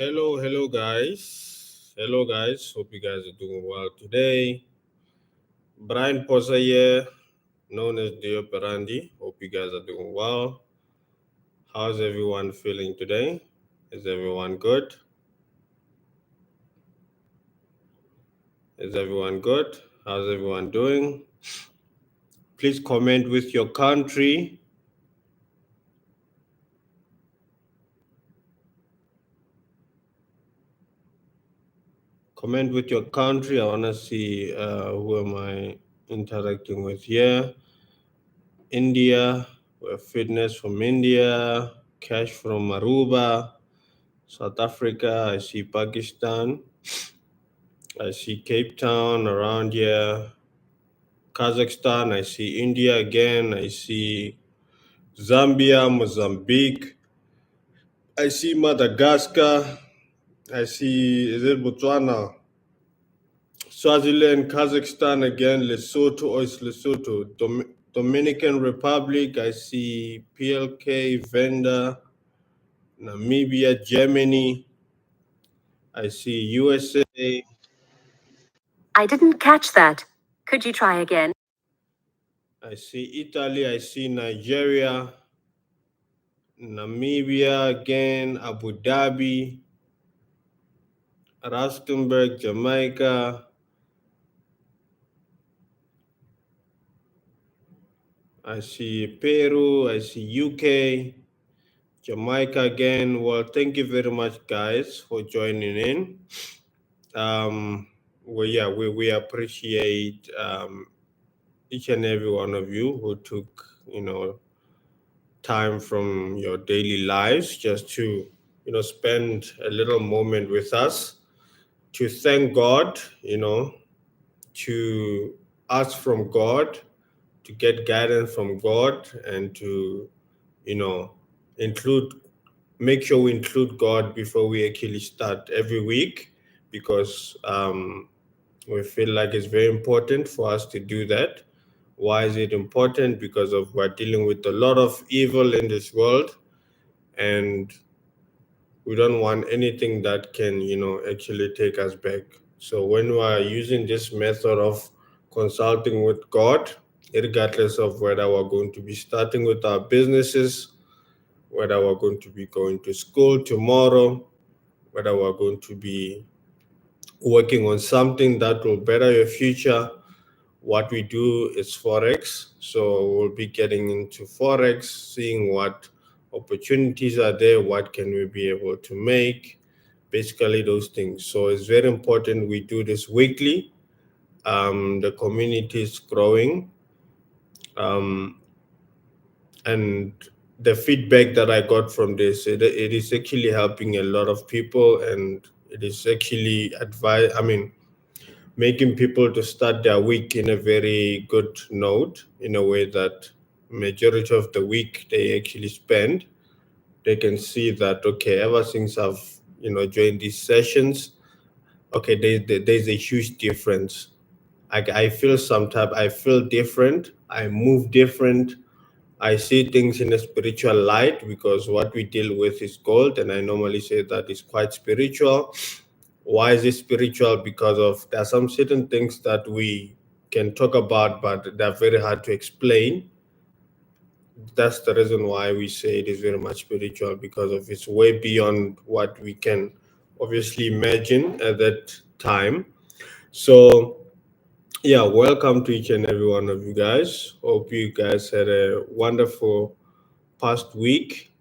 Hello, guys. Hello, guys. Hope you guys are doing well today. Brian Posa here, known as Dio Perandi. Hope you guys are doing well. How's everyone feeling today? Is everyone good? Is everyone good? How's everyone doing? Please comment with your country. Comment with your country. I want to see who am I interacting with here. India, we have Fitness from India, Cash from Aruba, South Africa, I see Pakistan, I see Cape Town around here, Kazakhstan, I see India again, I see Zambia, Mozambique, I see Madagascar, I see, is it Botswana? Swaziland, Kazakhstan again, Lesotho, or it's Lesotho, Dominican Republic, I see PLK, Venda, Namibia, Germany, I see USA, I didn't catch that. Could you try again? I see Italy, I see Nigeria, Namibia again, Abu Dhabi, Rustenburg, Jamaica. I see Peru, I see UK, Jamaica again. Well, thank you very much, guys, for joining in. We appreciate each and every one of you who took, time from your daily lives just to, spend a little moment with us to thank God, to ask from God, to get guidance from God, and to, you know, include, make sure we include God before we actually start every week, because we feel like it's very important for us to do that. Why is it important? Because of we're dealing with a lot of evil in this world, and we don't want anything that can, actually take us back. So when we are using this method of consulting with God, regardless of whether we're going to be starting with our businesses, whether we're going to be going to school tomorrow, whether we're going to be working on something that will better your future, what we do is Forex. So we'll be getting into Forex, seeing what opportunities are there, what can we be able to make, basically those things. So it's very important we do this weekly. The community is growing. Um, and the feedback that I got from this, it is actually helping a lot of people, and it is actually making people to start their week in a very good note, in a way that majority of the week they actually spend, they can see that, okay, ever since I've, joined these sessions, okay, there's a huge difference. I feel different, I move different, I see things in a spiritual light, because what we deal with is gold, and I normally say that is quite spiritual. Why is it spiritual? Because of there are some certain things that we can talk about, but they're very hard to explain. That's the reason why we say it is very much spiritual, because of it's way beyond what we can obviously imagine at that time. So yeah, welcome to each and every one of you guys. Hope you guys had a wonderful past week.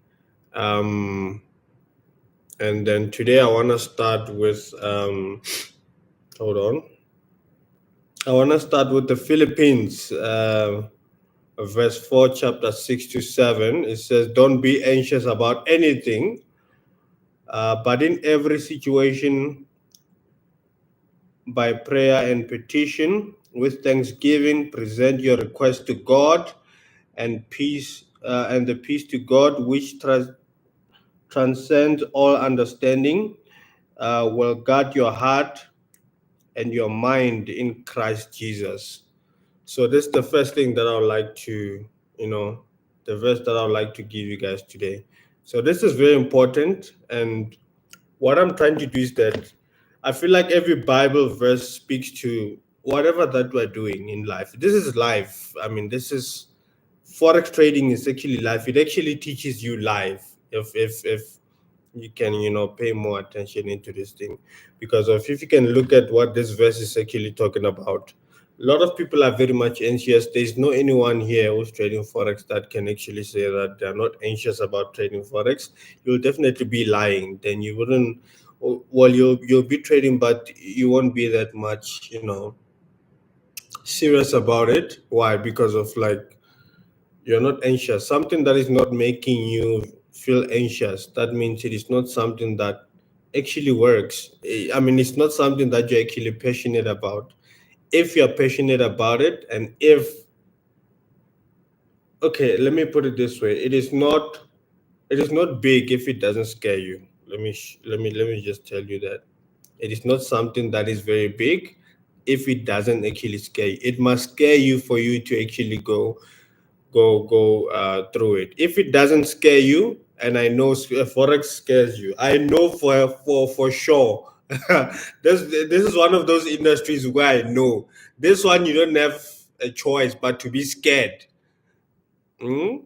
Um, and then today I want to start with, hold on. I want to start with the Philippines, verse 4, chapter 6 to 7. It says, don't be anxious about anything, but in every situation, by prayer and petition, with thanksgiving, present your request to God, and the peace to God, which transcends all understanding, will guard your heart and your mind in Christ Jesus. So this is the first thing that I would like to, the verse that I would like to give you guys today. So this is very important, and what I'm trying to do is that I feel like every Bible verse speaks to whatever that we're doing in life. This is life. I mean, this is forex trading is actually life. It actually teaches you life if you can, pay more attention into this thing. Because of if you can look at what this verse is actually talking about, a lot of people are very much anxious. There's no anyone here who's trading forex that can actually say that they're not anxious about trading forex. You'll definitely be lying. Then you wouldn't. Well, you'll be trading, but you won't be that much, serious about it. Why? Because of like you're not anxious. Something that is not making you feel anxious, that means it is not something that actually works. I mean, it's not something that you're actually passionate about. If you're passionate about it, and if, okay, let me put it this way, it is not big if it doesn't scare you. Let me just tell you that it is not something that is very big if it doesn't actually scare you. It must scare you for you to actually go through it. If it doesn't scare you, and I know forex scares you, I know for sure. This is one of those industries where I know this one you don't have a choice but to be scared. Mm?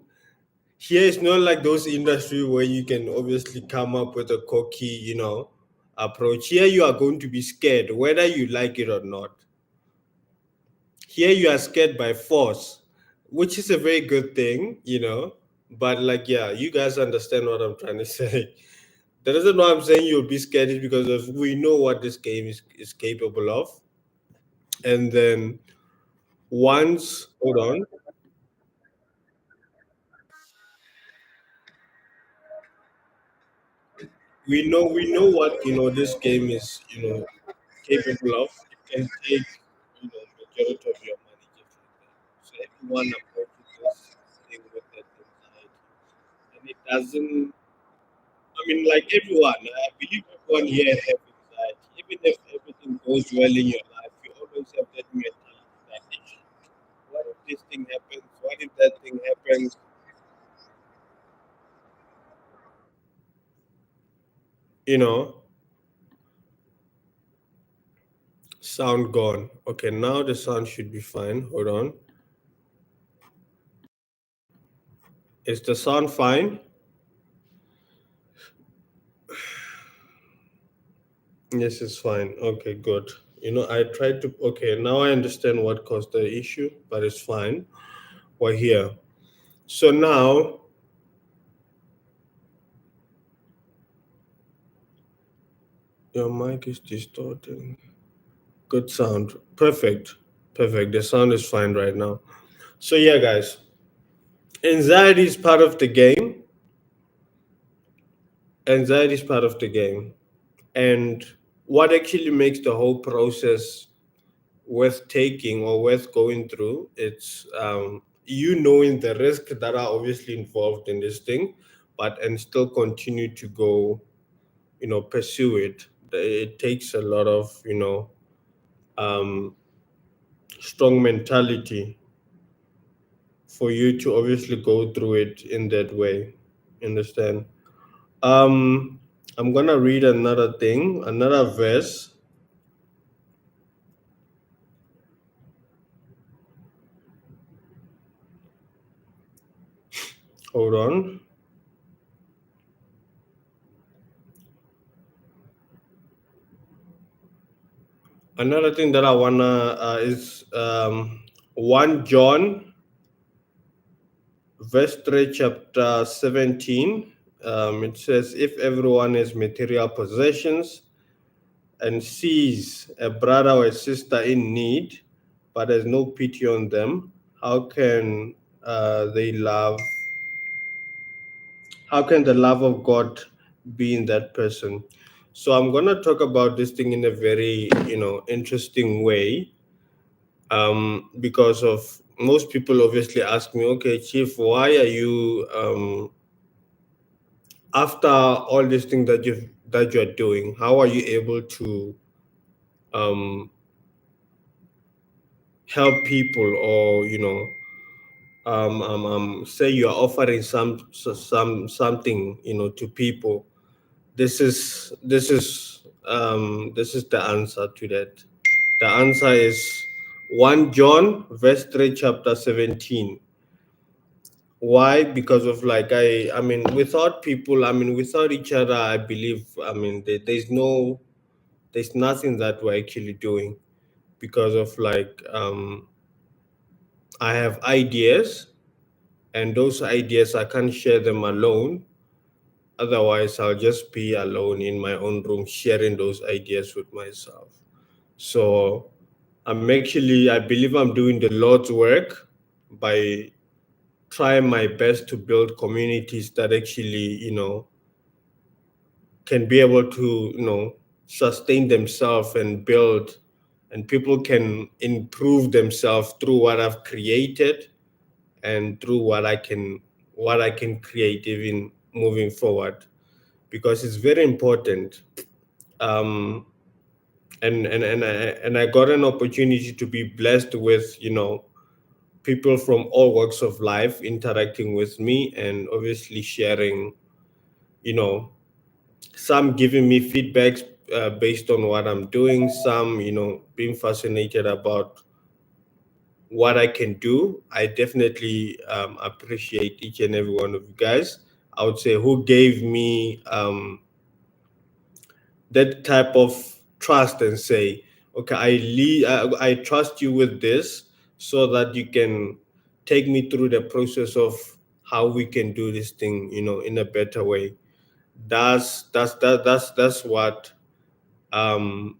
Here it's not like those industry where you can obviously come up with a cocky, approach. Here you are going to be scared whether you like it or not. Here you are scared by force, which is a very good thing. But like, yeah, you guys understand what I'm trying to say. The reason why I'm saying you'll be scared is because of we know what this game is capable of. And then once, hold on, we know what this game is capable of. It can take majority of your money just like that. So everyone approaches this thing with that anxiety, and it doesn't. I mean, like everyone, I believe everyone here have anxiety. Even if everything goes well in your life, you always have that mentality that what if this thing happens? What if that thing happens? You know, sound gone. Okay, now the sound should be fine. Hold on. Is the sound fine? Yes, it's fine. Okay, good. I tried to. Okay, now I understand what caused the issue, but it's fine. We're here. So now your mic is distorting. Good sound. Perfect. Perfect. The sound is fine right now. So, yeah, guys, anxiety is part of the game. Anxiety is part of the game. And what actually makes the whole process worth taking or worth going through, it's you knowing the risk that are obviously involved in this thing, but and still continue to go, pursue it. It takes a lot of, um, strong mentality for you to obviously go through it in that way. Understand? Um, I'm gonna read another thing, another verse. Hold on. Another thing that I wanna is 1 John verse 3, chapter 17. It says, "If everyone has material possessions and sees a brother or a sister in need, but has no pity on them, how can they love? How can the love of God be in that person?" So I'm gonna talk about this thing in a very interesting way, because of most people obviously ask me, okay, Chief, why are you after all this thing that you're doing, how are you able to um, help people, or say you're offering something to people, this is the answer to that. The answer is 1 John verse 3 chapter 17. Why? Because of like I mean without people, I mean without each other, I believe, I mean there's nothing that we're actually doing. Because of like I have ideas, and those ideas I can't share them alone. Otherwise, I'll just be alone in my own room sharing those ideas with myself. So I believe I'm doing the Lord's work by trying my best to build communities that actually, can be able to, sustain themselves and build, and people can improve themselves through what I've created and through what I can create even moving forward, because it's very important. Um, and I got an opportunity to be blessed with, people from all walks of life interacting with me and obviously sharing, you know some giving me feedbacks based on what I'm doing, some being fascinated about what I can do. I definitely appreciate each and every one of you guys. I would say who gave me that type of trust and say, okay, I trust you with this, so that you can take me through the process of how we can do this thing, in a better way. That's what um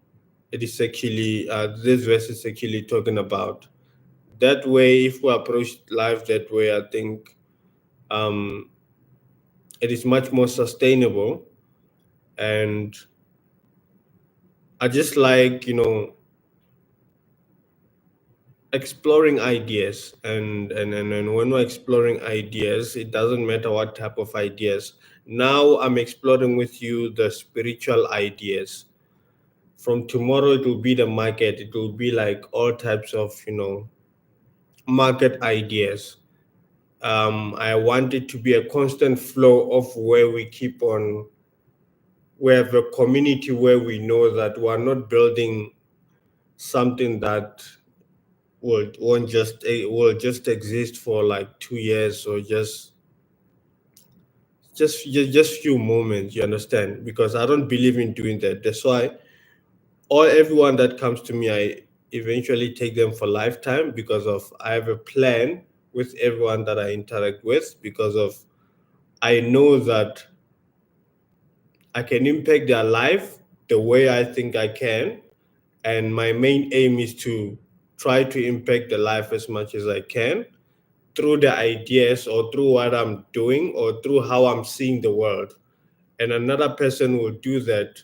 it is actually, this verse is actually talking about. That way, if we approach life that way, I think um it is much more sustainable. And I just like, exploring ideas, and when we're exploring ideas, it doesn't matter what type of ideas. Now I'm exploring with you the spiritual ideas. From tomorrow, it will be the market. It will be like all types of, market ideas. I want it to be a constant flow of where we keep on, we have a community where we know that we're not building something that will just exist for like 2 years, or just few moments. You understand? Because I don't believe in doing that. That's why everyone that comes to me, I eventually take them for lifetime, because of I have a plan with everyone that I interact with, because of I know that I can impact their life the way I think I can. And my main aim is to try to impact the life as much as I can through the ideas, or through what I'm doing, or through how I'm seeing the world. And another person will do that,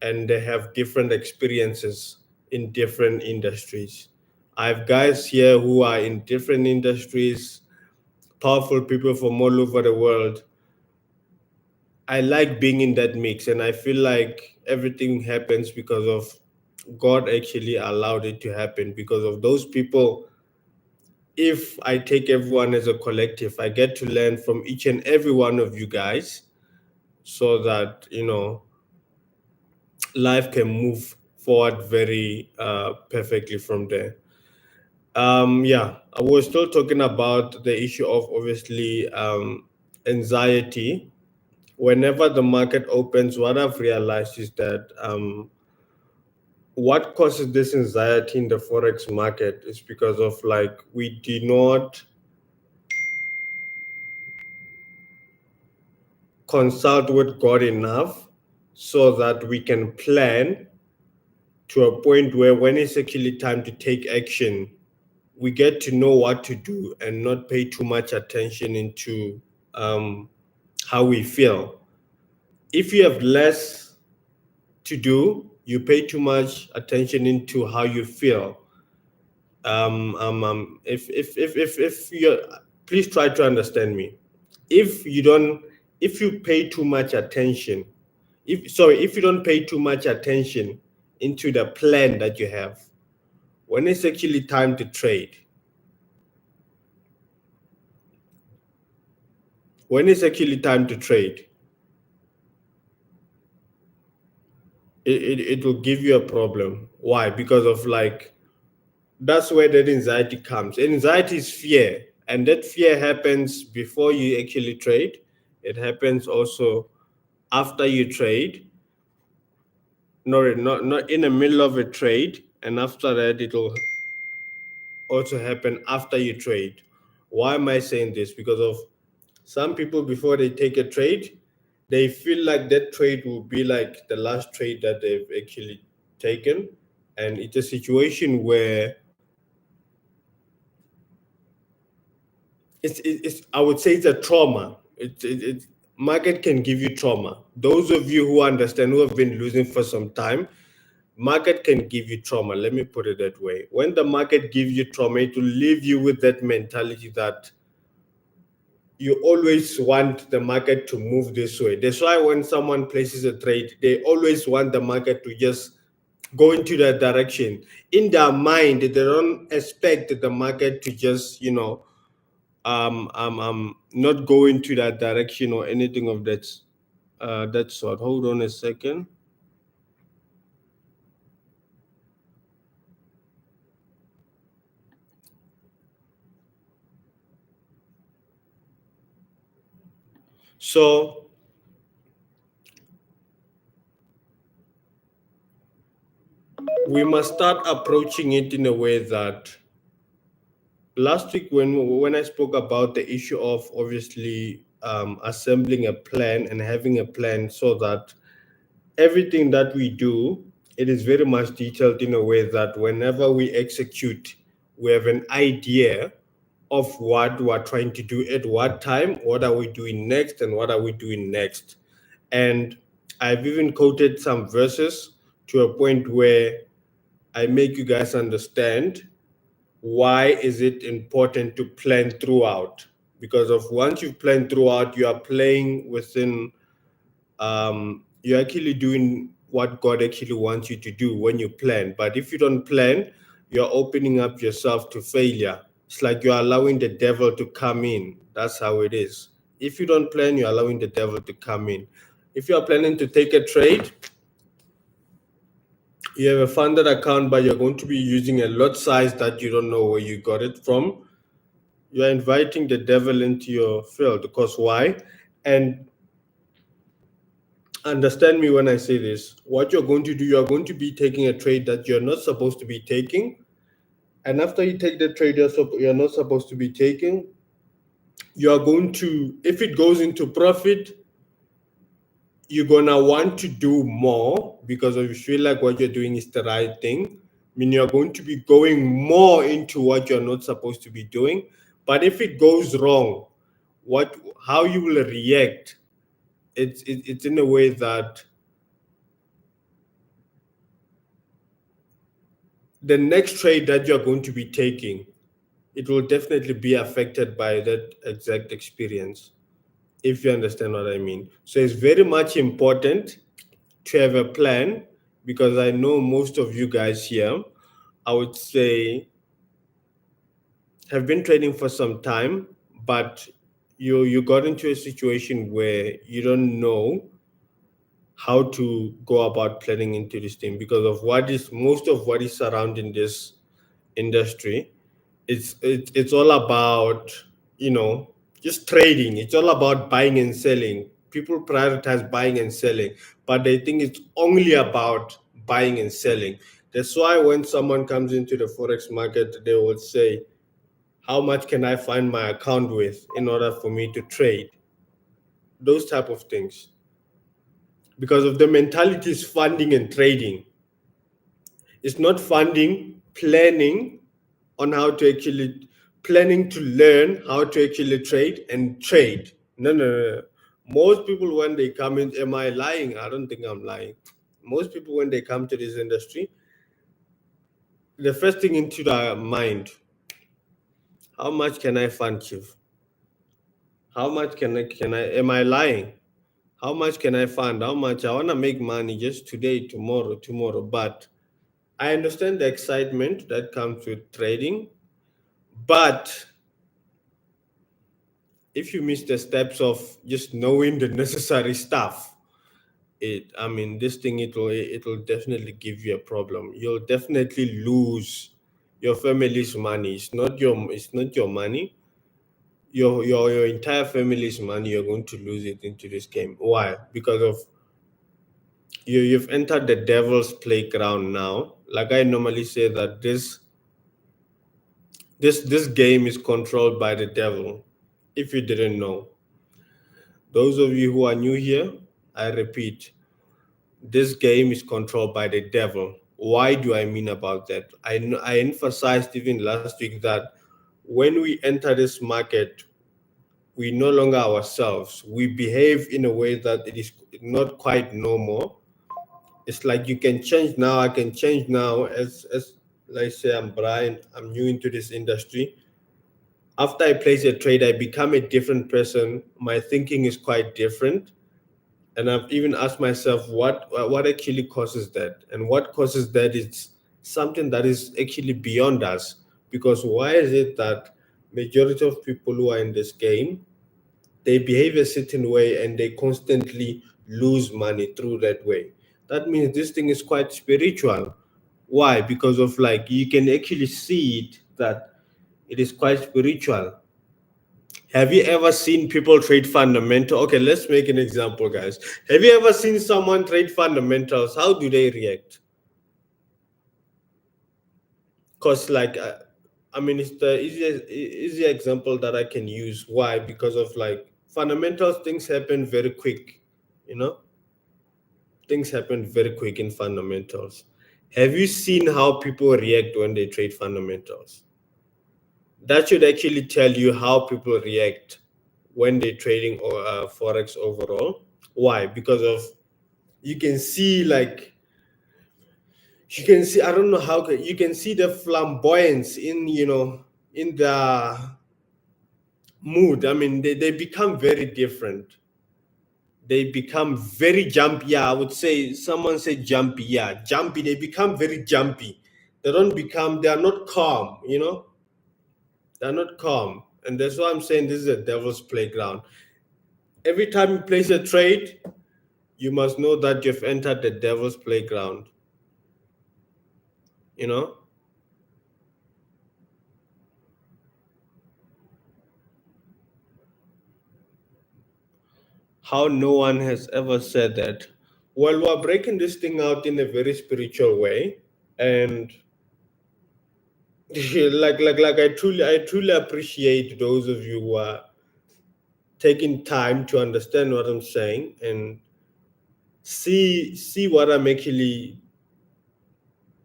and they have different experiences in different industries. I have guys here who are in different industries, powerful people from all over the world. I like being in that mix, and I feel like everything happens because of God actually allowed it to happen because of those people. If I take everyone as a collective, I get to learn from each and every one of you guys, so that life can move forward very perfectly from there. Yeah, I was still talking about the issue of obviously anxiety. Whenever the market opens, what I've realized is that what causes this anxiety in the forex market is because of like we do not consult with God enough, so that we can plan to a point where when it's actually time to take action, we get to know what to do and not pay too much attention into um, how we feel. If you have less to do, you pay too much attention into how you feel. If you, please try to understand me. If you don't, if you pay too much attention, if you don't pay too much attention into the plan that you have, when it's actually time to trade, when it's actually time to trade, it will give you a problem. Why? Because of like that's where that anxiety comes. Anxiety is fear, and that fear happens before you actually trade. It happens also after you trade, not in the middle of a trade, and after that it'll also happen after you trade. Why am I saying this? Because of some people before they take a trade, they feel like that trade will be like the last trade that they've actually taken, and it's a situation where it's I would say it's a trauma. It's market can give you trauma. Those of you who understand, who have been losing for some time, market can give you trauma. Let me put it that way. When the market gives you trauma, it will leave you with that mentality that you always want the market to move this way. That's why when someone places a trade, they always want the market to just go into that direction. In their mind, they don't expect the market to just, not go into that direction or anything of that sort. Hold on a second. So we must start approaching it in a way that last week when I spoke about the issue of obviously assembling a plan and having a plan so that everything that we do, it is very much detailed in a way that whenever we execute, we have an idea of what we're trying to do at what time, what are we doing next, and what are we doing next. And I've even quoted some verses to a point where I make you guys understand why is it important to plan throughout. Because of once you've planned throughout, you are playing within you're actually doing what God actually wants you to do when you plan. But if you don't plan, you're opening up yourself to failure. It's like you're allowing the devil to come in. That's how it is. If you don't plan, you're allowing the devil to come in. If you're planning to take a trade, you have a funded account, but you're going to be using a lot size that you don't know where you got it from. You're inviting the devil into your field. Because why? And understand me when I say this. What you're going to do, you're going to be taking a trade that you're not supposed to be taking. And after you take the trade you're not supposed to be taking, you're going to, if it goes into profit, you're going to want to do more because if you feel like what you're doing is the right thing. I mean, you're going to be going more into what you're not supposed to be doing. But if it goes wrong, how you will react, it's in a way that the next trade that you're going to be taking, it will definitely be affected by that exact experience, if you understand what I mean. So it's very much important to have a plan because I know most of you guys here, I would say, have been trading for some time, but you got into a situation where you don't know how to go about planning into this thing because of what is most of what is surrounding this industry. It's all about, just trading. It's all about buying and selling. People prioritize buying and selling, but they think it's only about buying and selling. That's why when someone comes into the forex market, they will say, how much can I find my account with in order for me to trade? Those type of things. Because of the mentality is funding and trading. It's not funding, planning on how to actually planning to learn how to actually trade and trade. No, no, no, no. Most people when they come in, am I lying? I don't think I'm lying. Most people when they come to this industry, the first thing into their mind, how much can I fund, Chief? How much am I lying? How much can I fund? How much I wanna make money just today, tomorrow. But I understand the excitement that comes with trading, but if you miss the steps of just knowing the necessary stuff, this thing, it'll definitely give you a problem. You'll definitely lose your family's money. It's not your money. Your entire family's money, you're going to lose it into this game. Why? Because of you've entered the devil's playground now. Like I normally say that this game is controlled by the devil. If you didn't know, those of you who are new here, I repeat, this game is controlled by the devil. Why do I mean about that? I emphasized even last week that when we enter this market, we no longer ourselves. We behave in a way that it is not quite normal. It's like you can change now, I can change now. As let's say I'm Brian, I'm new into this industry. After I place a trade, I become a different person. My thinking is quite different. And I've even asked myself what actually causes that, and what causes that is something that is actually beyond us. Because why is it that majority of people who are in this game, they behave a certain way and they constantly lose money through that way? That means this thing is quite spiritual. Why? Because of, like, you can actually see it that it is quite spiritual. Have you ever seen people trade fundamental? Okay, let's make an example, guys. Have you ever seen someone trade fundamentals? How do they react? Because, like, it's the easy example that I can use. Why? Because of, like, fundamentals, things happen very quick. You know, things happen very quick in fundamentals. Have you seen how people react when they trade fundamentals? That should actually tell you how people react when they're trading or forex overall. Why? Because of, you can see, like, you can see, I don't know how you can see the flamboyance in, in the mood. They become very different. They become very jumpy. Yeah, I would say, someone said jumpy. Yeah, jumpy. They become very jumpy. They are not calm. They're not calm. And that's why I'm saying this is a devil's playground. Every time you place a trade, you must know that you've entered the devil's playground. You know? How no one has ever said that. Well, we're breaking this thing out in a very spiritual way. And like I truly appreciate those of you who are taking time to understand what I'm saying and see what I'm actually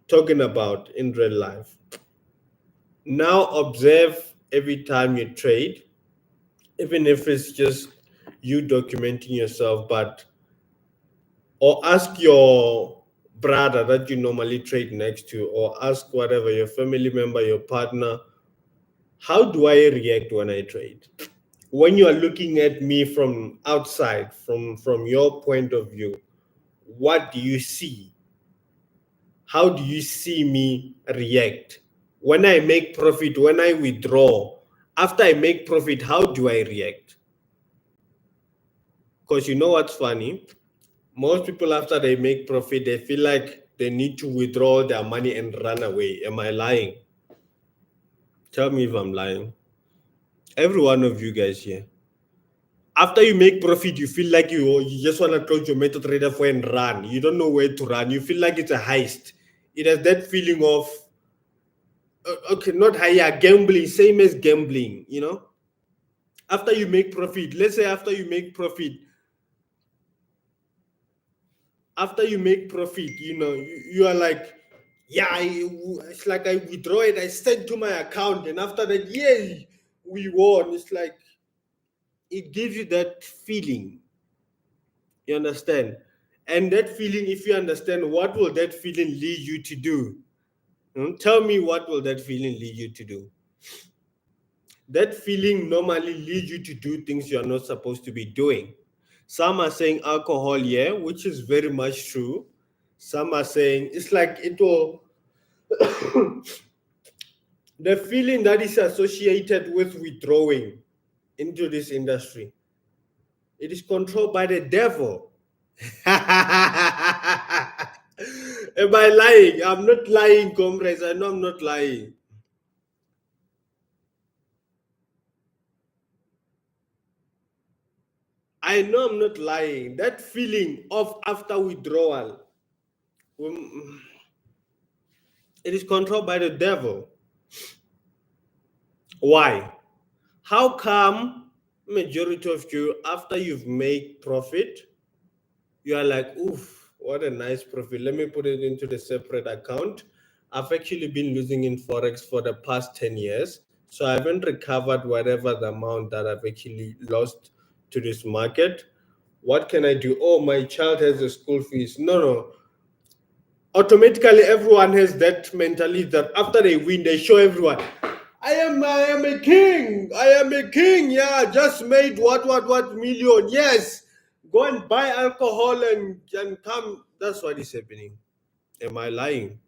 talking about in real life. Now observe every time you trade, even if it's just you documenting yourself, or ask your brother that you normally trade next to, or ask whatever, your family member, your partner, how do I react when I trade? When you are looking at me from outside, from your point of view, what do you see? How do you see me react? When I make profit, when I withdraw, after I make profit, how do I react? Because you know what's funny? Most people, after they make profit, they feel like they need to withdraw their money and run away. Am I lying? Tell me if I'm lying. Every one of you guys here. After you make profit, you feel like you just want to close your MetaTrader 4 and run. You don't know where to run. You feel like it's a heist. It has that feeling of, okay, not higher, gambling, same as gambling. After you make profit, let's say after you make profit, you are like, yeah, it's like I withdraw it, I send to my account, and after that, yeah, we won. It's like, it gives you that feeling. You understand? And that feeling, if you understand, what will that feeling lead you to do? Tell me, what will that feeling lead you to do? That feeling normally leads you to do things you're not supposed to be doing. Some are saying alcohol, yeah, which is very much true. Some are saying it's like it will, the feeling that is associated with withdrawing into this industry, it is controlled by the devil. Am I lying? I'm not lying, comrades. I know I'm not lying. I know I'm not lying. That feeling of after withdrawal, it is controlled by the devil. Why? How come majority of you, after you've made profit, you are like, oof, what a nice profit. Let me put it into the separate account. I've actually been losing in Forex for the past 10 years. So I haven't recovered whatever the amount that I've actually lost to this market. What can I do? Oh, my child has a school fees. No, no. Automatically, everyone has that mentality that after they win, they show everyone, I am a king. I am a king. Yeah, just made what million. Yes. Go and buy alcohol and come. That's what is happening. Am I lying?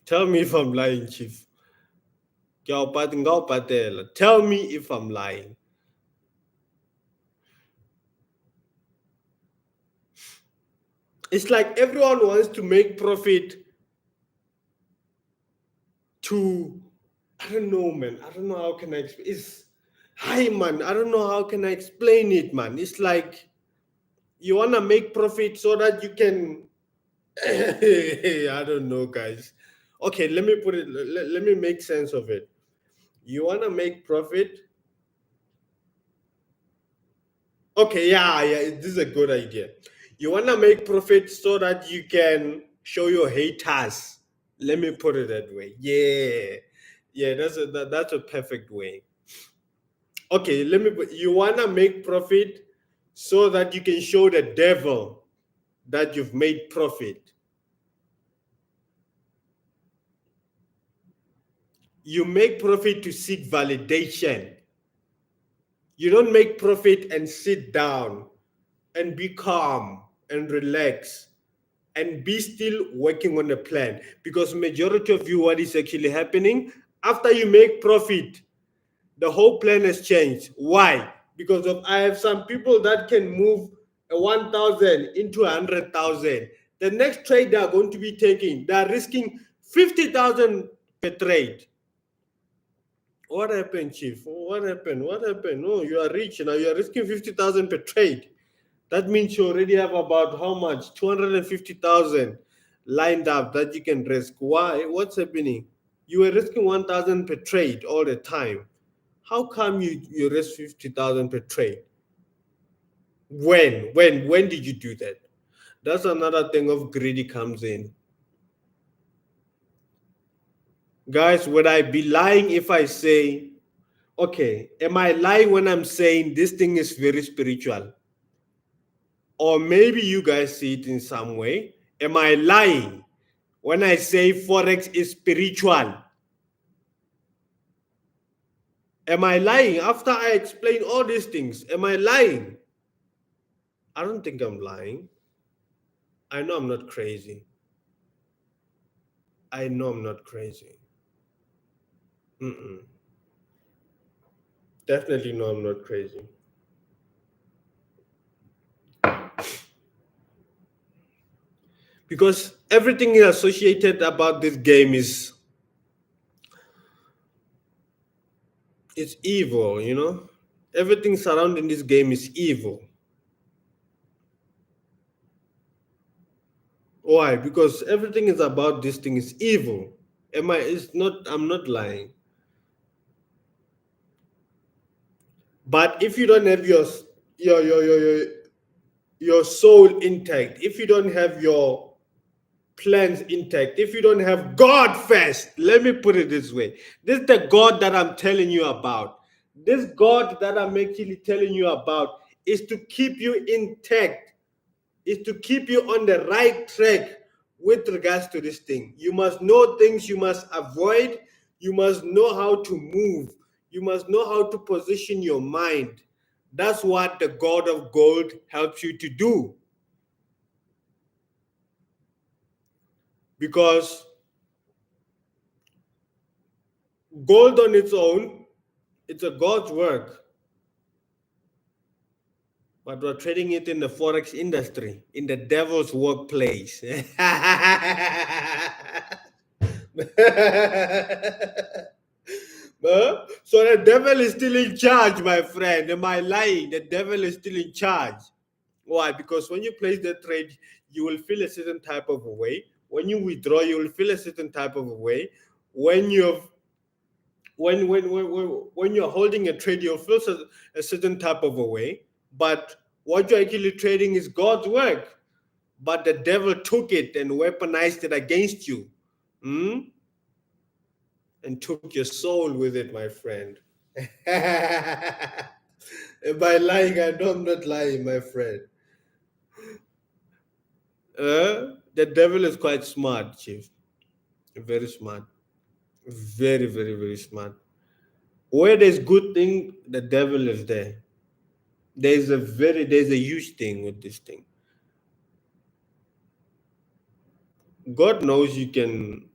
Tell me if I'm lying, Chief. Tell me if I'm lying. It's like everyone wants to make profit to, I don't know, man. I don't know how can I explain. It's hi, man. I don't know how can I explain it, man. It's like you wanna make profit so that you can. I don't know, guys. Okay, let me put it. Let me make sense of it. You wanna make profit? Okay, yeah. This is a good idea. You wanna make profit so that you can show your haters. Let me put it that way. Yeah. That's a perfect way. Okay, you want to make profit so that you can show the devil that you've made profit. You make profit to seek validation. You don't make profit and sit down and be calm and relax and be still working on a plan, because majority of you, what is actually happening after you make profit, the whole plan has changed. Why? Because of I have some people that can move a 1,000 into 100,000. The next trade they are going to be taking, they are risking 50,000 per trade. What happened, Chief? What happened? What happened? Oh, you are rich now. You are risking 50,000 per trade. That means you already have about how much? 250,000 lined up that you can risk. Why? What's happening? You were risking 1,000 per trade all the time. How come you risk 50,000 per trade? When did you do that? That's another thing of greedy comes in. Guys, would I be lying if I say, okay, am I lying when I'm saying this thing is very spiritual? Or maybe you guys see it in some way. Am I lying when I say Forex is spiritual? Am I lying after I explain all these things? Am I lying? I don't think I'm lying. I know I'm not crazy. I know I'm not crazy. Mm-mm. Definitely know I'm not crazy. Because everything associated about this game is it's evil, you know? Everything surrounding this game is evil. Why? Because everything is about this thing is evil. It's not, I'm not lying. But if you don't have your your your your, your soul intact, if you don't have your plans intact, if you don't have God first, let me put it this way. This is the God that I'm telling you about. This God that I'm actually telling you about is to keep you intact, is to keep you on the right track with regards to this thing. You must know things you must avoid. You must know how to move. You must know how to position your mind. That's what the God of gold helps you to do. Because gold on its own, it's a God's work. but we're trading it in the forex industry, in the devil's workplace. Huh? So the devil is still in charge, my friend. Am I lying? The devil is still in charge. Why? Because when you place the trade, you will feel a certain type of a way. When you withdraw, you will feel a certain type of a way. When you've when you're holding a trade, you'll feel a certain type of a way. But what you're actually trading is God's work. But the devil took it and weaponized it against you. Hmm? And took your soul with it, my friend. By lying, I know I'm not lying, my friend. The devil is quite smart, Chief. Very smart. Very, very, very smart. Where there's good thing, the devil is there. There's a huge thing with this thing. God knows you can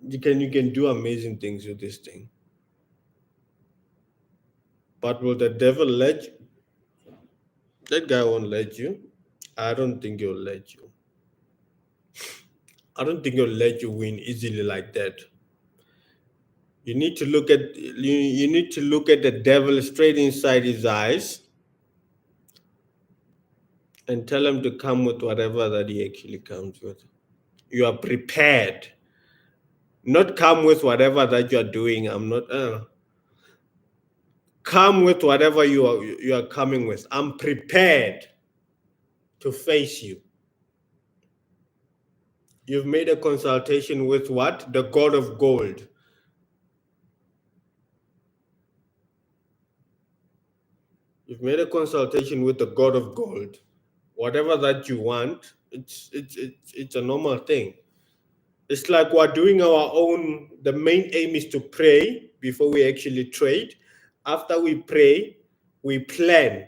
do amazing things with this thing. But will the devil let you? That guy won't let you. I don't think he'll let you. I don't think he'll let you win easily like that. You need to look at the devil straight inside his eyes and tell him to come with whatever that he actually comes with. You are prepared. Not come with whatever that you are doing. I'm not come with whatever you are coming with. I'm prepared to face you. You've made a consultation with what? The God of gold. You've made a consultation with the God of gold. Whatever that you want, it's a normal thing. It's like we're doing our own. The main aim is to pray before we actually trade. After we pray, we plan.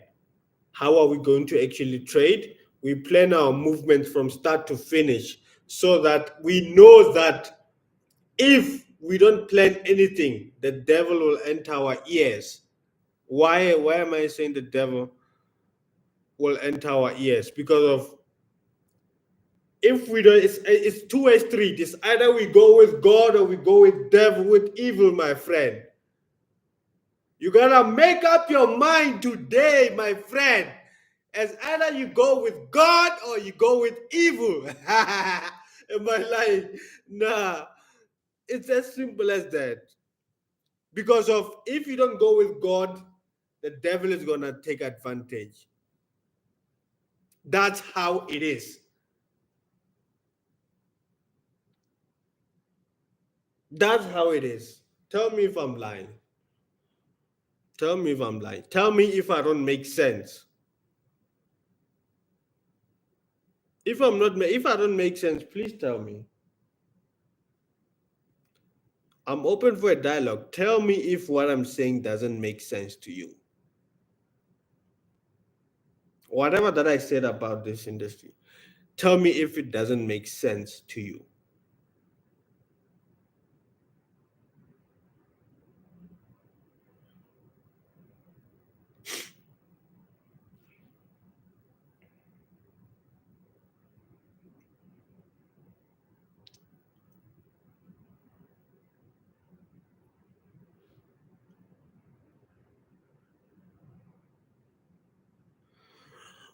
How are we going to actually trade? We plan our movement from start to finish so that we know that if we don't plan anything, the devil will enter our ears. Why am I saying the devil will enter our ears? Because of if we don't, it's two-way street. It's either we go with God or we go with devil, with evil, my friend. You gotta make up your mind today, my friend. As either you go with God or you go with evil. Am I lying? Nah, it's as simple as that. Because of if you don't go with God, the devil is gonna take advantage. That's how it is. That's how it is. Tell me if I'm lying. Tell me if I'm lying. Tell me if I don't make sense. If I don't make sense, please tell me. I'm open for a dialogue. Tell me if what I'm saying doesn't make sense to you. Whatever that I said about this industry, tell me if it doesn't make sense to you.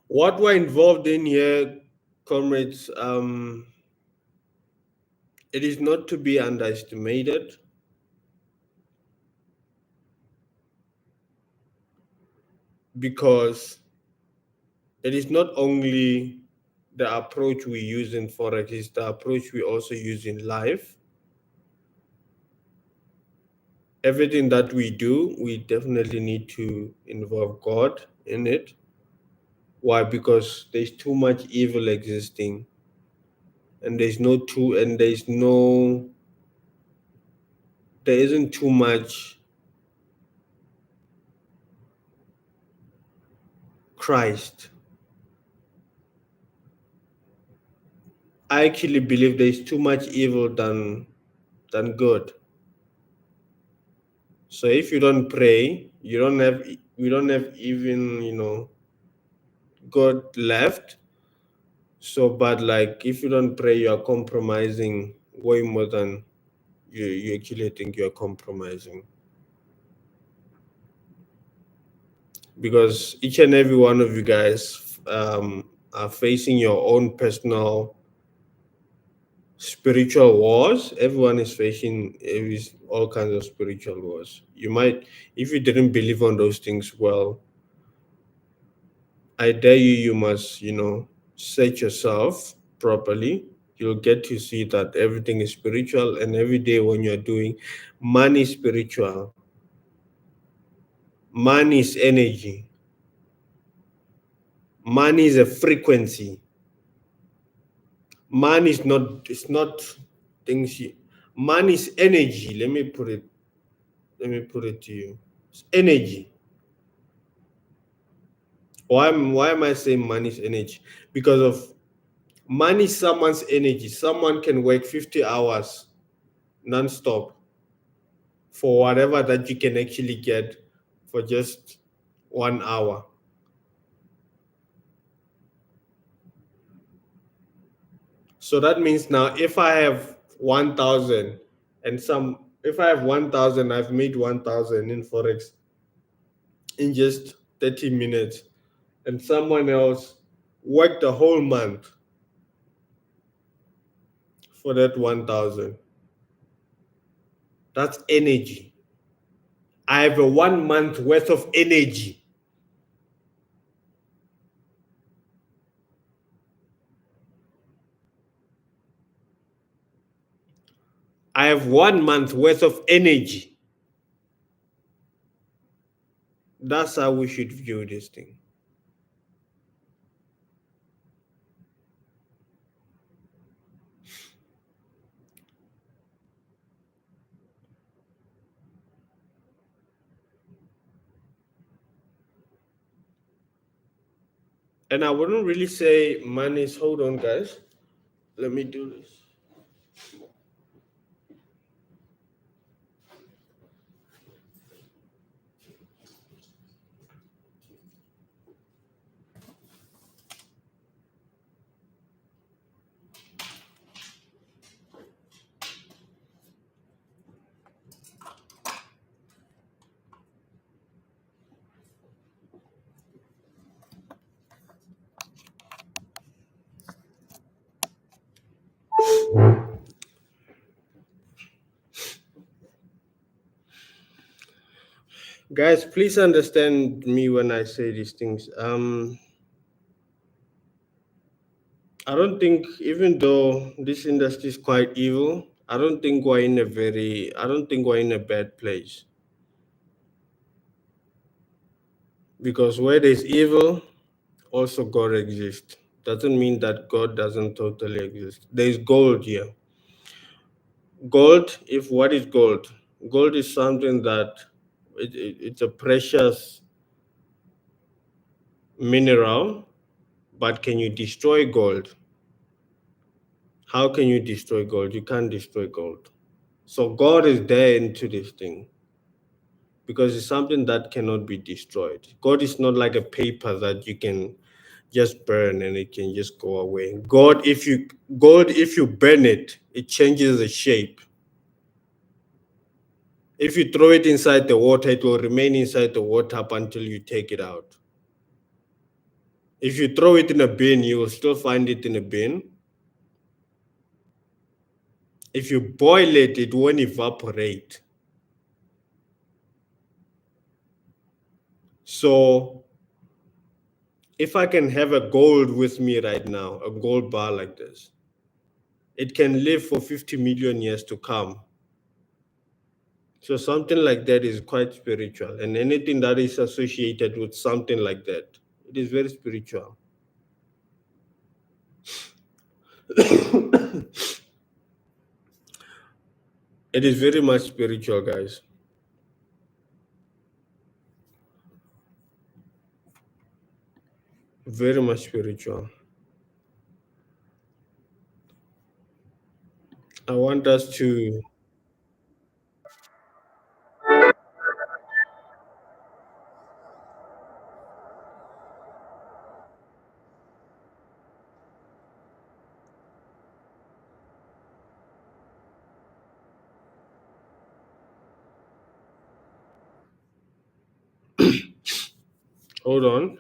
What we're involved in here, comrades, it is not to be underestimated because it is not only the approach we use in Forex, it's the approach we also use in life. Everything that we do, we definitely need to involve God in it. Why? Because there's too much evil existing, and there isn't too much Christ. I actually believe there's too much evil than good. So if you don't pray, we don't have even, God left. So, but like if you don't pray, you are compromising way more than you actually think you are compromising. Because each and every one of you guys are facing your own personal spiritual wars. Everyone is facing all kinds of spiritual wars. You might, if you didn't believe on those things, well, I dare you, you must, set yourself properly. You'll get to see that everything is spiritual, and every day when you're doing, money is spiritual, money is energy, money is a frequency. Man is not, it's not things you, man is energy. Let me put it to you. It's energy. Why am I saying man is energy? Because of man is someone's energy. Someone can work 50 hours non-stop for whatever that you can actually get for just 1 hour. So that means now if I have 1,000 and some if I have 1,000, I've made 1,000 in Forex in just 30 minutes, and someone else worked a whole month for that 1,000. That's energy. I have a 1 month worth of energy. I have 1 month worth of energy. That's how we should view this thing. And I wouldn't really say money is, hold on, guys. Let me do this. Guys, please understand me when I say these things. I don't think, even though this industry is quite evil, I don't think we're in a bad place. Because where there's evil, also God exists. Doesn't mean that God doesn't totally exist. There's gold here. Gold, if what is gold? Gold is something that it's a precious mineral, but can you destroy gold? How can you destroy gold? You can't destroy gold. So God is there into this thing because it's something that cannot be destroyed. God is not like a paper that you can just burn and it can just go away. God, if you burn it, it changes the shape. If you throw it inside the water, it will remain inside the water up until you take it out. If you throw it in a bin, you will still find it in a bin. If you boil it, it won't evaporate. So if I can have a gold with me right now, a gold bar like this, it can live for 50 million years to come. So something like that is quite spiritual. And anything that is associated with something like that, it is very spiritual. It is very much spiritual, guys. Very much spiritual. I want us to, Hold on.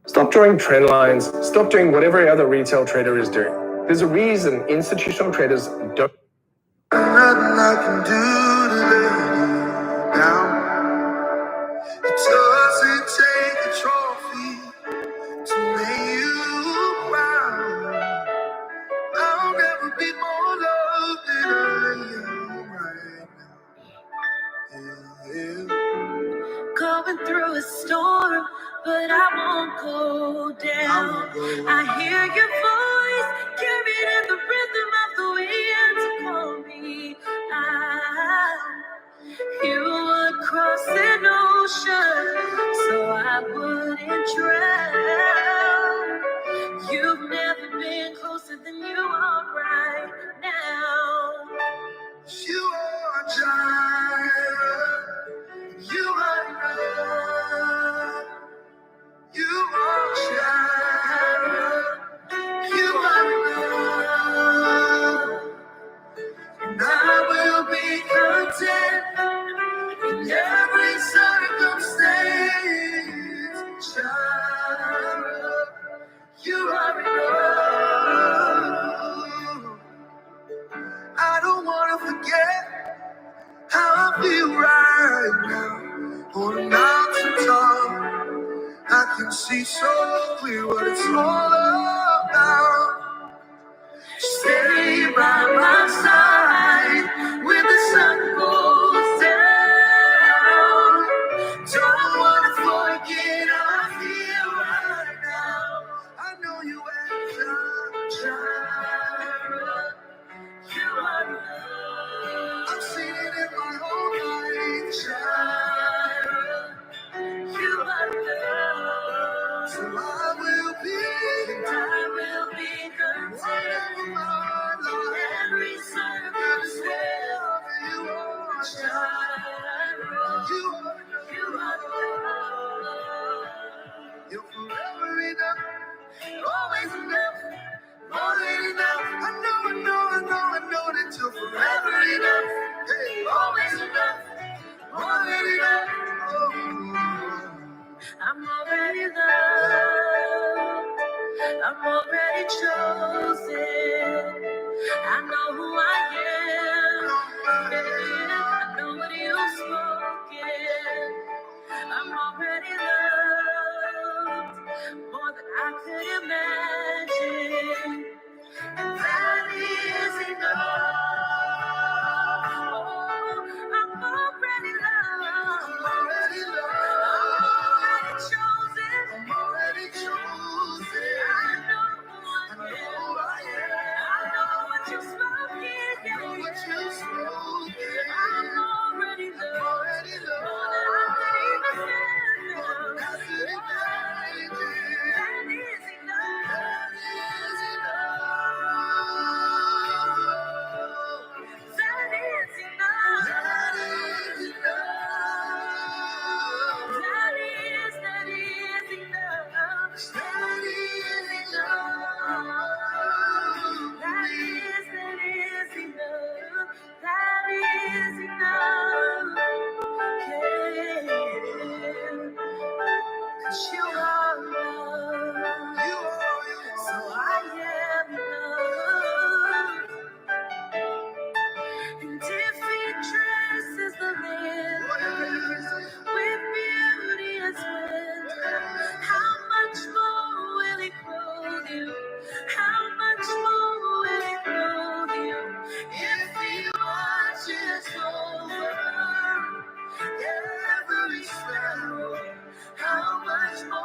Stop drawing trend lines. Stop doing what every other retail trader is doing. There's a reason institutional traders don't. Nothing I can do to let you down. It doesn't take a trophy to make you proud. I'll never be more loved than I am right now. Yeah. Going through a storm, but I won't go down. I hear your voice carried in the rhythm of the wind to call me out. You would cross an ocean so I wouldn't drown. You've never been closer than you are right now. You are Jireh. You are enough. You are Jireh. You are enough. And I will be content in every circumstance. Jireh. You are enough. I don't want to forget how I feel right now on a mountain top. I can see so clear what it's all about. Stay by my side when the sun goes down. Don't want to forget how I feel right now. I know you have Jireh. You are enough. I've seen it in my whole life. Jireh. You are enough. So I will be content. Whatever my life, every circumstance. You are Jireh. You are enough. You're forever enough. Always enough. More than enough. I know that you're forever enough. Hey, always enough. More than enough. Oh. I'm already loved. I'm already chosen. I know who I am. Yeah, I know what you've spoken. I'm already loved more than I could imagine. And that is enough. Oh, I'm already loved. I'm already loved. I'm already chosen. I'm already chosen. I know who I am. I know what you've spoken. I know what you've spoken. I'm already loved. I'm already loved. More than I could even fathom. More than I could imagine. That is enough. That is enough. That is enough. That is enough. That is enough. That is enough. That is enough. That is enough. Yeah. 'Cause you are love. You are. So I am enough. And if he dresses the lilies with beauty and splendor, how much more will he clothe you? How much more will he clothe you? If he watches over every sparrow, how much more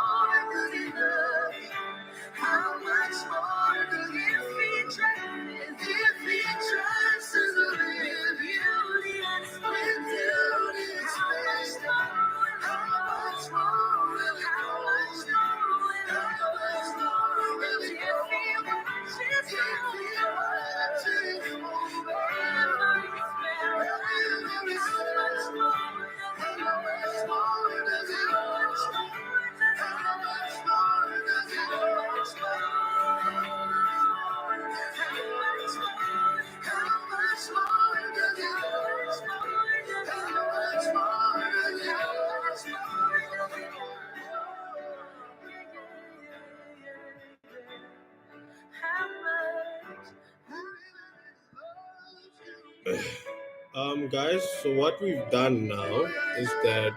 Guys, so what we've done now is that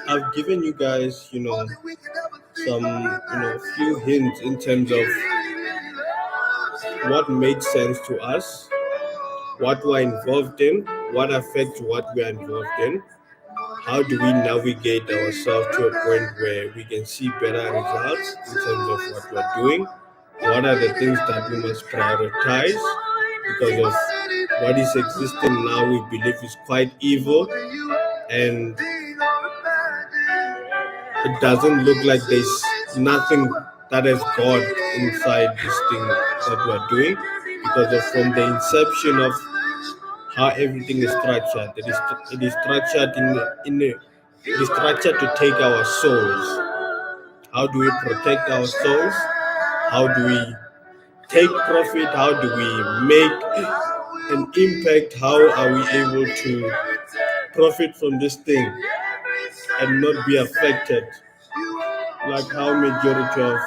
I've given you guys, some, few hints in terms of what made sense to us, what we're involved in, what affects what we're involved in, how do we navigate ourselves to a point where we can see better results in terms of what we're doing, what are the things that we must prioritize because of what is existing now we believe is quite evil, and it doesn't look like there's nothing that is God inside this thing that we're doing because of from the inception of how everything is structured. It is structured it is structured to take our souls. How do we protect our souls? How do we take profit? How do we make an impact? How are we able to profit from this thing and not be affected like how majority of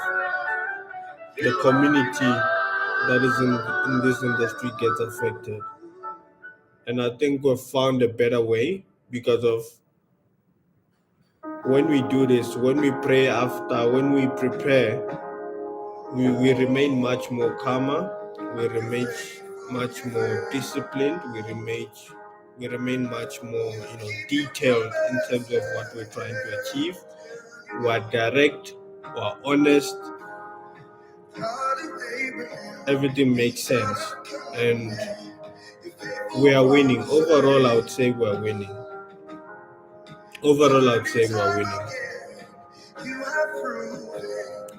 the community that is in this industry gets affected? And I think we've found a better way because of when we do this, when we pray after, when we prepare, we remain much more calmer, we remain much more disciplined, we remain much more detailed in terms of what we're trying to achieve. We're direct, we're honest, everything makes sense, and we are winning. Overall, I would say we're winning.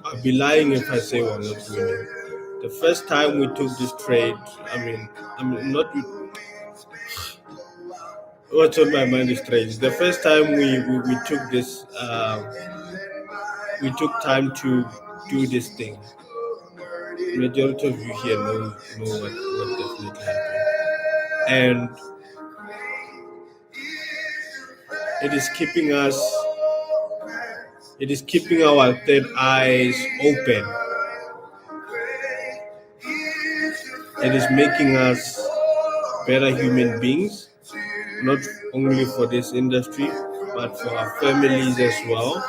I'd be lying if I say we're not winning. The first time we took this trade, I'm not. What's on my mind is trades. The first time we took this, we took time to do this thing. Majority of you here know what definitely happened, and it is keeping us. It is keeping our third eyes open. It is making us better human beings, not only for this industry, but for our families as well,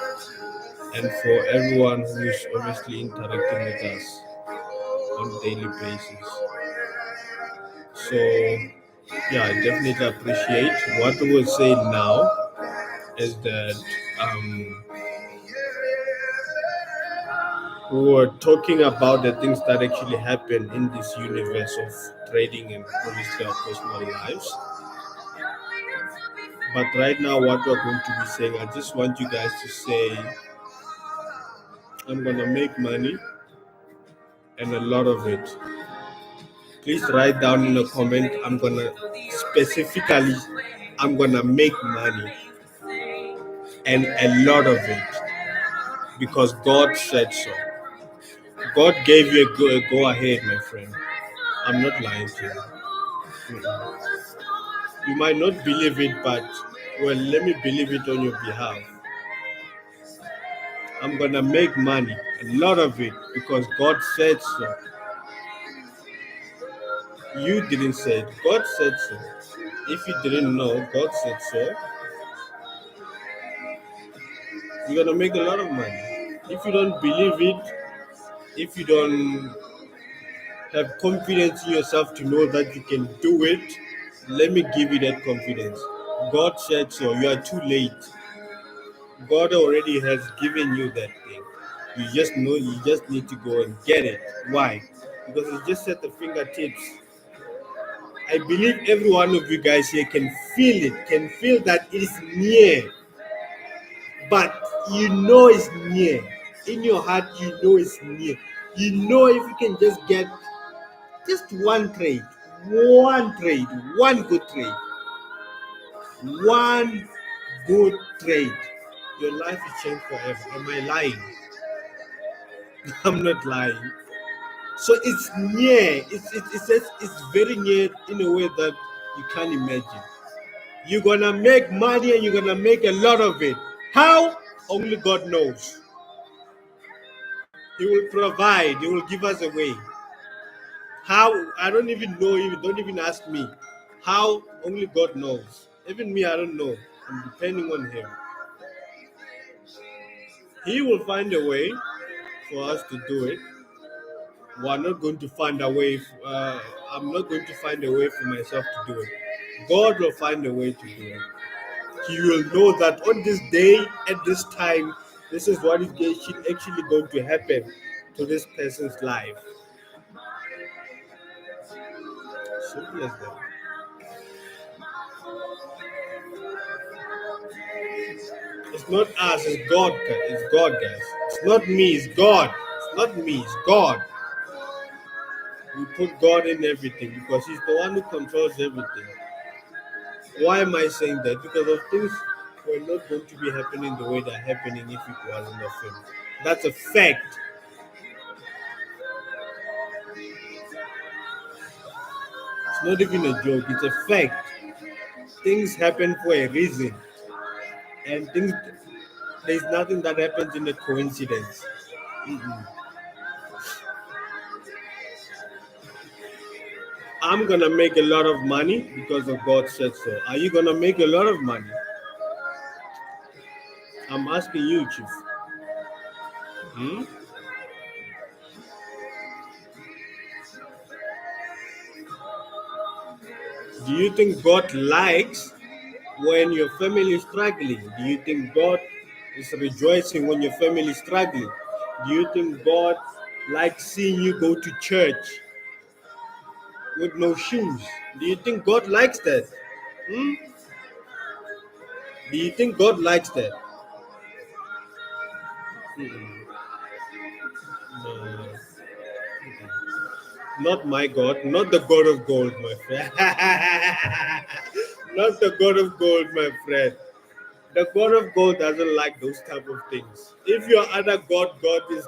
and for everyone who is obviously interacting with us on a daily basis. So, yeah, I definitely appreciate. What we will say now is that we were talking about the things that actually happen in this universe of trading and obviously our personal lives. But right now, what we're going to be saying, I just want you guys to say, I'm going to make money, and a lot of it. Please write down in a comment, I'm going to make money, and a lot of it, because God said so. God gave you a go ahead, my friend. I'm not lying to you. You might not believe it, but well, let me believe it on your behalf. I'm gonna make money, a lot of it, because God said so. You didn't say it, God said so. If you didn't know, God said so. You're gonna make a lot of money. If you don't believe it, if you don't have confidence in yourself to know that you can do it, let me give you that confidence. God said so. You are too late. God already has given you that thing. You just need to go and get it. Why? Because it's just at the fingertips. I believe every one of you guys here can feel it, can feel that it is near. But you know it's near. In your heart, you know it's near. You know if you can just get just one trade, one good trade, one good trade, your life is changed forever. Am I lying? I'm not lying. So it's near. It's very near in a way that you can't imagine. You're gonna make money and you're gonna make a lot of it. How? Only God knows. He will provide. He will give us a way. How? I don't even know. You don't even ask me. How? Only God knows. Even me, I don't know. I'm depending on Him. He will find a way for us to do it. We're not going to find a way. I'm not going to find a way for myself to do it. God will find a way to do it. He will know that on this day, at this time, this is what is actually going to happen to this person's life. Simple as that. It's not us, it's God. It's God, guys. It's not me, it's God. It's not me, it's God. We put God in everything because He's the one who controls everything. Why am I saying that? Because of things were not going to be happening the way they're happening if it wasn't of Him. That's a fact. It's not even a joke, it's a fact. Things happen for a reason. And there's nothing that happens in a coincidence. I'm gonna make a lot of money because of God said so. Are you gonna make a lot of money? I'm asking you, Chief. Do you think God likes when your family is struggling? Do you think God is rejoicing when your family is struggling? Do you think God likes seeing you go to church with no shoes? Do you think God likes that? Do you think God likes that? No. Not my God, not the God of gold, my friend. Not the God of gold, my friend. The God of gold doesn't like those type of things. If your other God is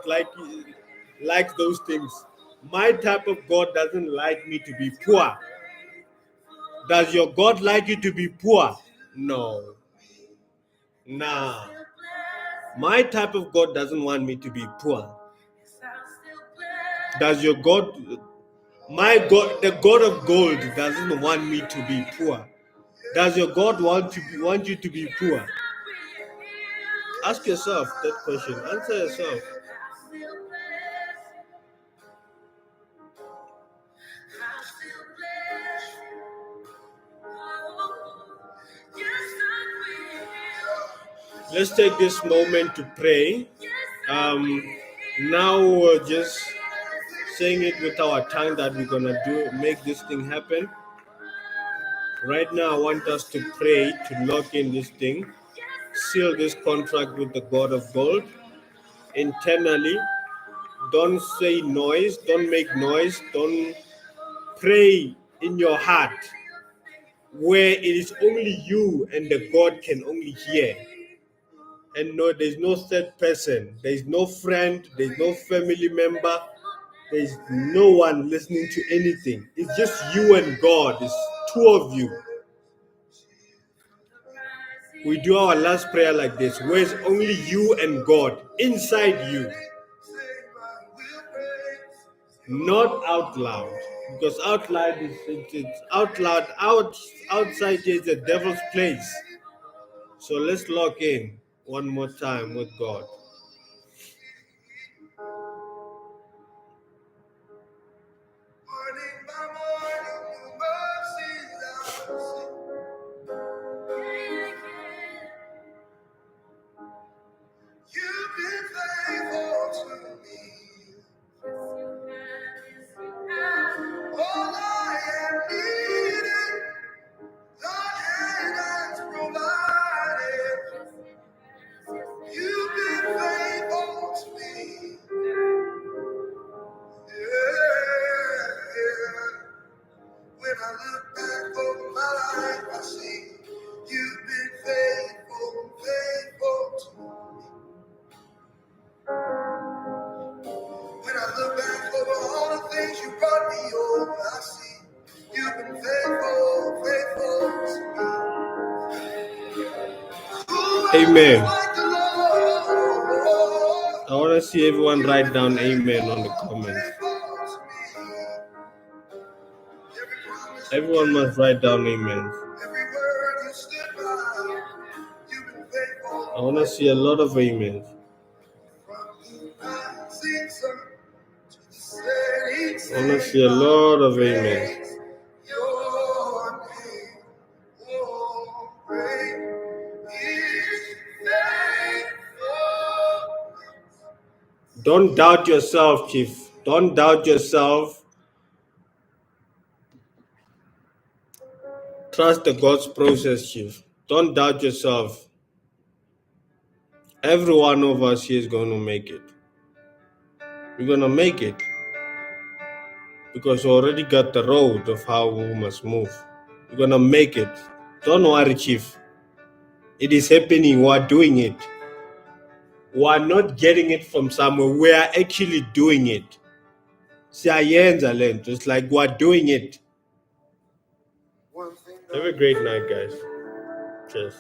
likes those things. My type of God doesn't like me to be poor. Does your God like you to be poor? No. Nah. My type of God doesn't want me to be poor. Does your God, my God, the God of gold doesn't want me to be poor? Does your God want you to be poor? Ask yourself that question. Answer yourself. Let's take this moment to pray. Now we're just saying it with our tongue that we're gonna make this thing happen. Right now, I want us to pray to lock in this thing, seal this contract with the God of gold internally. Don't say noise, don't make noise, don't pray in your heart where it is only you and the God can only hear. And no, there's no third person, there's no friend, there's no family member, there's no one listening to anything. It's just you and God, it's two of you. We do our last prayer like this, where it's only you and God, inside you. Not out loud, because out loud it's out loud. Outside here is the devil's place. So let's lock in one more time with God. You've been faithful to me. All I have needed, thy hand has provided. You've been faithful to me. Yeah. When I look back over my life, I see you've been faithful, faithful to me. When I look back over all the things you brought me over, I see you've been faithful, faithful to me. Amen. I want to see everyone write down amen on the comments. Everyone must write down amen. I want to see a lot of amens. I want to see a lot of amens. Don't doubt yourself, Chief. Don't doubt yourself. Trust the God's process, Chief. Don't doubt yourself. Every one of us here is going to make it. We're going to make it. Because we already got the road of how we must move. We're going to make it. Don't worry, Chief. It is happening. We are doing it. We are not getting it from somewhere. We are actually doing it. It's like we are doing it. Have a great night, guys. Cheers.